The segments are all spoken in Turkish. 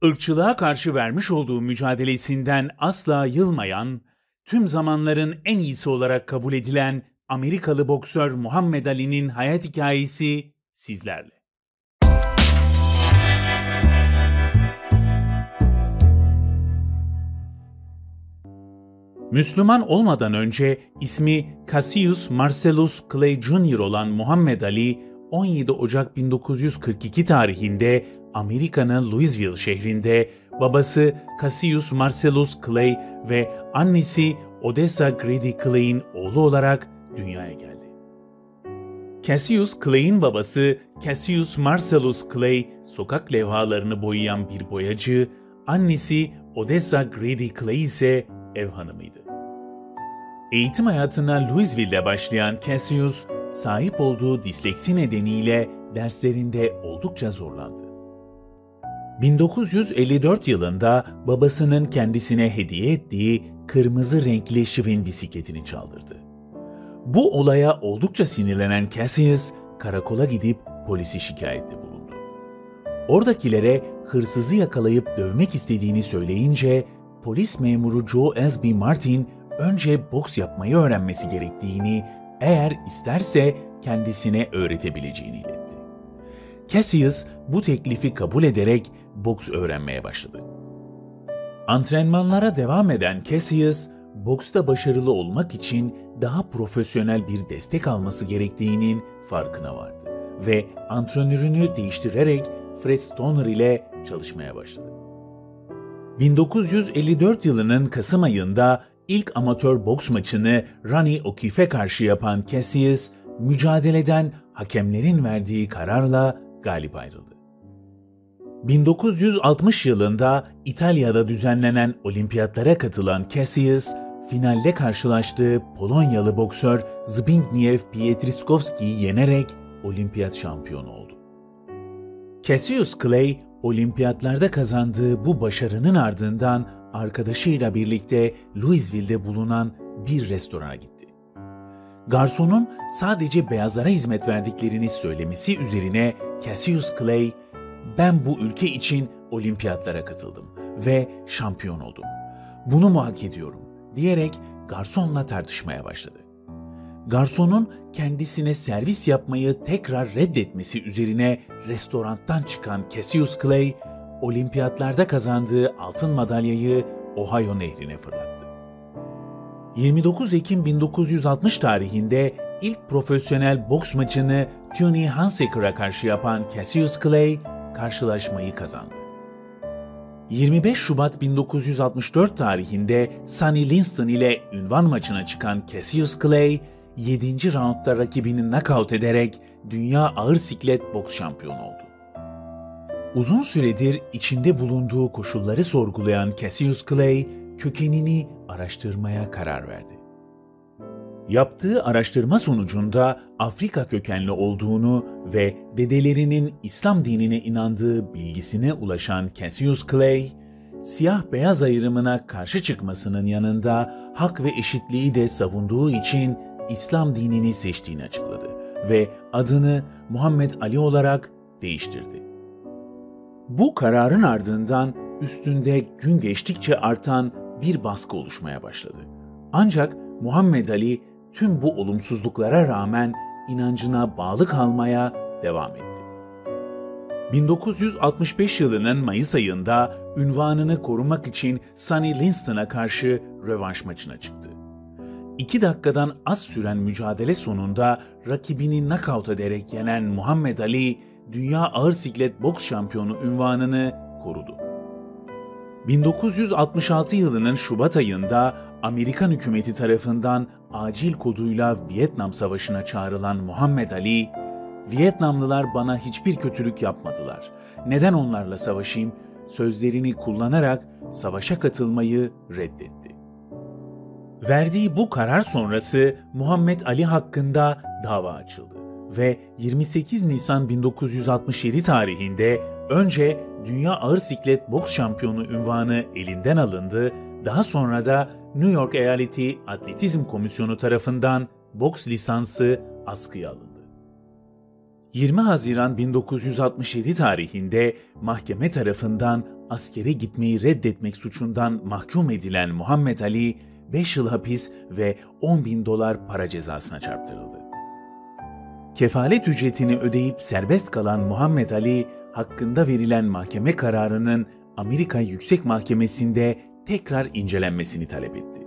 Irkçılığa karşı vermiş olduğu mücadelesinden asla yılmayan, tüm zamanların en iyisi olarak kabul edilen Amerikalı boksör Muhammed Ali'nin hayat hikayesi sizlerle. Müslüman olmadan önce ismi Cassius Marcellus Clay Jr. olan Muhammed Ali, 17 Ocak 1942 tarihinde Amerika'nın Louisville şehrinde babası Cassius Marcellus Clay ve annesi Odessa Grady Clay'in oğlu olarak dünyaya geldi. Cassius Clay'in babası Cassius Marcellus Clay, sokak levhalarını boyayan bir boyacı, annesi Odessa Grady Clay ise ev hanımıydı. Eğitim hayatına Louisville'de başlayan Cassius, sahip olduğu disleksi nedeniyle derslerinde oldukça zorlandı. 1954 yılında babasının kendisine hediye ettiği kırmızı renkli Schwinn bisikletini çaldırdı. Bu olaya oldukça sinirlenen Cassius, karakola gidip polisi şikayette bulundu. Oradakilere hırsızı yakalayıp dövmek istediğini söyleyince, polis memuru Joe Elsby Martin önce boks yapmayı öğrenmesi gerektiğini, eğer isterse kendisine öğretebileceğini iletti. Cassius bu teklifi kabul ederek boks öğrenmeye başladı. Antrenmanlara devam eden Cassius, boksta başarılı olmak için daha profesyonel bir destek alması gerektiğinin farkına vardı ve antrenörünü değiştirerek Fred Stoner ile çalışmaya başladı. 1954 yılının Kasım ayında ilk amatör boks maçını Ronnie O'Keefe'e karşı yapan Cassius, mücadeleden hakemlerin verdiği kararla galip ayrıldı. 1960 yılında İtalya'da düzenlenen olimpiyatlara katılan Cassius, finalde karşılaştığı Polonyalı boksör Zbigniew Pietrzycowski'yi yenerek olimpiyat şampiyonu oldu. Cassius Clay, olimpiyatlarda kazandığı bu başarının ardından arkadaşıyla birlikte Louisville'de bulunan bir restorana gitti. Garsonun sadece beyazlara hizmet verdiklerini söylemesi üzerine Cassius Clay, "Ben bu ülke için olimpiyatlara katıldım ve şampiyon oldum. Bunu mu hak ediyorum?" diyerek garsonla tartışmaya başladı. Garsonun kendisine servis yapmayı tekrar reddetmesi üzerine restorandan çıkan Cassius Clay, olimpiyatlarda kazandığı altın madalyayı Ohio Nehri'ne fırlattı. 29 Ekim 1960 tarihinde ilk profesyonel boks maçını Tony Hunsaker'a karşı yapan Cassius Clay, karşılaşmayı kazandı. 25 Şubat 1964 tarihinde Sonny Liston ile ünvan maçına çıkan Cassius Clay, 7. roundda rakibini knockout ederek dünya ağır siklet boks şampiyonu oldu. Uzun süredir içinde bulunduğu koşulları sorgulayan Cassius Clay, kökenini araştırmaya karar verdi. Yaptığı araştırma sonucunda Afrika kökenli olduğunu ve dedelerinin İslam dinine inandığı bilgisine ulaşan Cassius Clay, siyah-beyaz ayrımına karşı çıkmasının yanında hak ve eşitliği de savunduğu için İslam dinini seçtiğini açıkladı ve adını Muhammed Ali olarak değiştirdi. Bu kararın ardından üstünde gün geçtikçe artan bir baskı oluşmaya başladı. Ancak Muhammed Ali tüm bu olumsuzluklara rağmen inancına bağlı kalmaya devam etti. 1965 yılının Mayıs ayında ünvanını korumak için Sonny Liston'a karşı rövanş maçına çıktı. 2 dakikadan az süren mücadele sonunda rakibini knockout ederek yenen Muhammed Ali, dünya ağır siklet boks şampiyonu ünvanını korudu. 1966 yılının Şubat ayında Amerikan hükümeti tarafından acil koduyla Vietnam Savaşı'na çağrılan Muhammed Ali, "Vietnamlılar bana hiçbir kötülük yapmadılar. Neden onlarla savaşayım?" sözlerini kullanarak savaşa katılmayı reddetti. Verdiği bu karar sonrası Muhammed Ali hakkında dava açıldı ve 28 Nisan 1967 tarihinde önce Dünya Ağır Siklet Boks Şampiyonu unvanı elinden alındı, daha sonra da New York Eyaleti Atletizm Komisyonu tarafından boks lisansı askıya alındı. 20 Haziran 1967 tarihinde mahkeme tarafından askere gitmeyi reddetmek suçundan mahkum edilen Muhammed Ali, 5 yıl hapis ve $10.000 para cezasına çarptırıldı. Kefalet ücretini ödeyip serbest kalan Muhammed Ali, hakkında verilen mahkeme kararının Amerika Yüksek Mahkemesi'nde tekrar incelenmesini talep etti.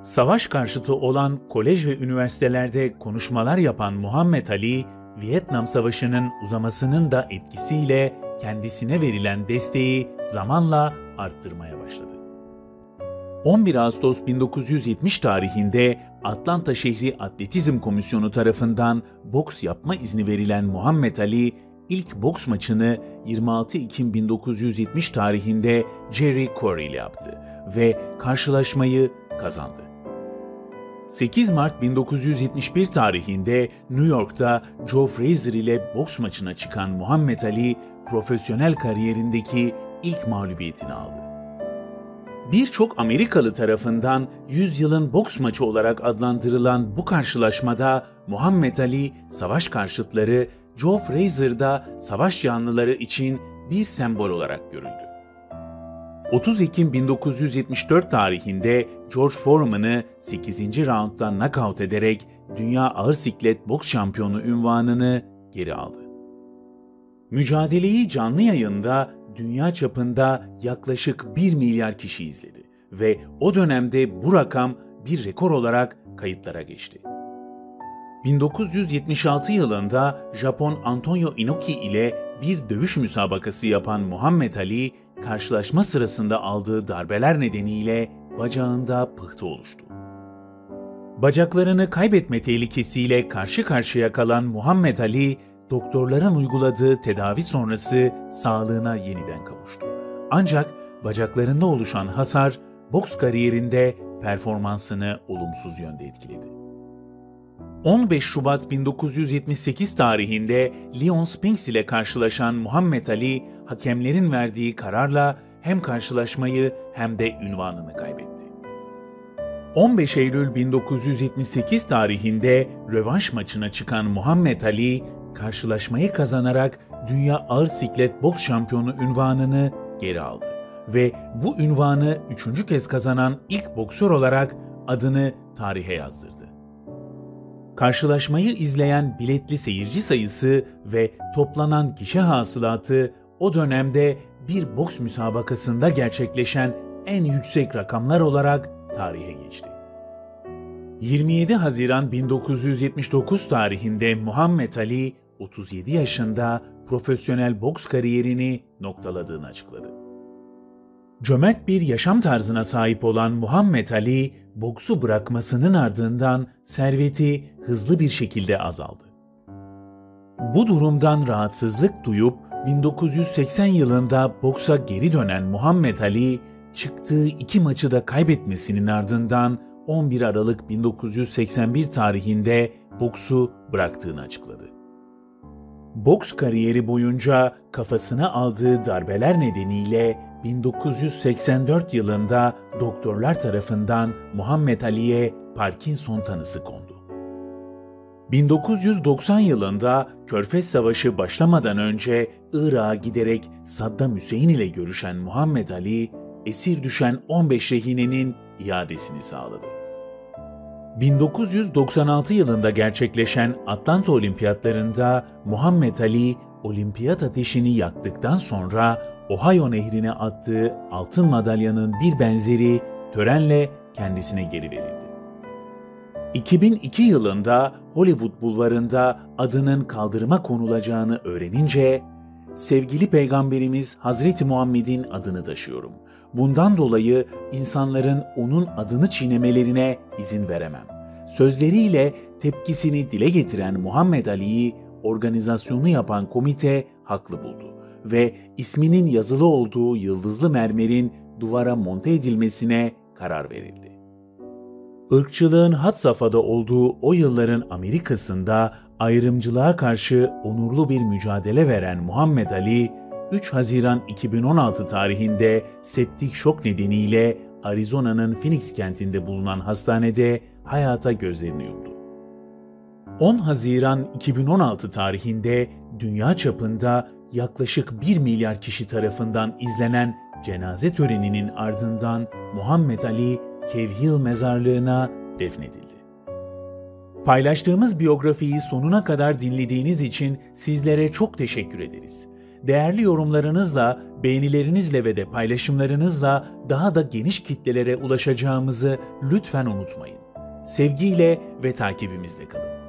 Savaş karşıtı olan kolej ve üniversitelerde konuşmalar yapan Muhammed Ali, Vietnam Savaşı'nın uzamasının da etkisiyle kendisine verilen desteği zamanla arttırmaya başladı. 11 Ağustos 1970 tarihinde Atlanta Şehri Atletizm Komisyonu tarafından boks yapma izni verilen Muhammed Ali, ilk boks maçını 26 Ekim 1970 tarihinde Jerry Corey ile yaptı ve karşılaşmayı kazandı. 8 Mart 1971 tarihinde New York'ta Joe Frazier ile boks maçına çıkan Muhammed Ali, profesyonel kariyerindeki ilk mağlubiyetini aldı. Birçok Amerikalı tarafından 100 yılın boks maçı olarak adlandırılan bu karşılaşmada Muhammed Ali, savaş karşıtları, Joe Frazier'da savaş yanlıları için bir sembol olarak görüldü. 30 Ekim 1974 tarihinde George Foreman'ı 8. raundda knockout ederek Dünya Ağır Siklet Boks Şampiyonu unvanını geri aldı. Mücadeleyi canlı yayında dünya çapında yaklaşık 1 milyar kişi izledi ve o dönemde bu rakam bir rekor olarak kayıtlara geçti. 1976 yılında Japon Antonio Inoki ile bir dövüş müsabakası yapan Muhammed Ali, karşılaşma sırasında aldığı darbeler nedeniyle bacağında pıhtı oluştu. Bacaklarını kaybetme tehlikesiyle karşı karşıya kalan Muhammed Ali, doktorların uyguladığı tedavi sonrası sağlığına yeniden kavuştu. Ancak bacaklarında oluşan hasar, boks kariyerinde performansını olumsuz yönde etkiledi. 15 Şubat 1978 tarihinde Leon Spinks ile karşılaşan Muhammed Ali, hakemlerin verdiği kararla hem karşılaşmayı hem de unvanını kaybetti. 15 Eylül 1978 tarihinde rövanş maçına çıkan Muhammed Ali, karşılaşmayı kazanarak Dünya Ağır Siklet Boks Şampiyonu unvanını geri aldı ve bu unvanı 3. kez kazanan ilk boksör olarak adını tarihe yazdırdı. Karşılaşmayı izleyen biletli seyirci sayısı ve toplanan gişe hasılatı o dönemde bir boks müsabakasında gerçekleşen en yüksek rakamlar olarak tarihe geçti. 27 Haziran 1979 tarihinde Muhammed Ali, 37 yaşında profesyonel boks kariyerini noktaladığını açıkladı. Cömert bir yaşam tarzına sahip olan Muhammed Ali, boksu bırakmasının ardından serveti hızlı bir şekilde azaldı. Bu durumdan rahatsızlık duyup 1980 yılında boksa geri dönen Muhammed Ali, çıktığı 2 maçı da kaybetmesinin ardından 11 Aralık 1981 tarihinde boksu bıraktığını açıkladı. Boks kariyeri boyunca kafasına aldığı darbeler nedeniyle 1984 yılında doktorlar tarafından Muhammed Ali'ye Parkinson tanısı kondu. 1990 yılında Körfez Savaşı başlamadan önce Irak'a giderek Saddam Hüseyin ile görüşen Muhammed Ali, esir düşen 15 rehinenin iadesini sağladı. 1996 yılında gerçekleşen Atlanta Olimpiyatlarında Muhammed Ali, olimpiyat ateşini yaktıktan sonra Ohio Nehri'ne attığı altın madalyanın bir benzeri törenle kendisine geri verildi. 2002 yılında Hollywood bulvarında adının kaldırıma konulacağını öğrenince, "Sevgili Peygamberimiz Hazreti Muhammed'in adını taşıyorum. Bundan dolayı insanların onun adını çiğnemelerine izin veremem." sözleriyle tepkisini dile getiren Muhammed Ali'yi organizasyonu yapan komite haklı buldu ve isminin yazılı olduğu yıldızlı mermerin duvara monte edilmesine karar verildi. Irkçılığın had safhada olduğu o yılların Amerika'sında ayrımcılığa karşı onurlu bir mücadele veren Muhammed Ali, 3 Haziran 2016 tarihinde septik şok nedeniyle Arizona'nın Phoenix kentinde bulunan hastanede hayata gözlerini yumdu. 10 Haziran 2016 tarihinde dünya çapında yaklaşık 1 milyar kişi tarafından izlenen cenaze töreninin ardından Muhammed Ali Kevhil mezarlığına defnedildi. Paylaştığımız biyografiyi sonuna kadar dinlediğiniz için sizlere çok teşekkür ederiz. Değerli yorumlarınızla, beğenilerinizle ve de paylaşımlarınızla daha da geniş kitlelere ulaşacağımızı lütfen unutmayın. Sevgiyle ve takibimizde kalın.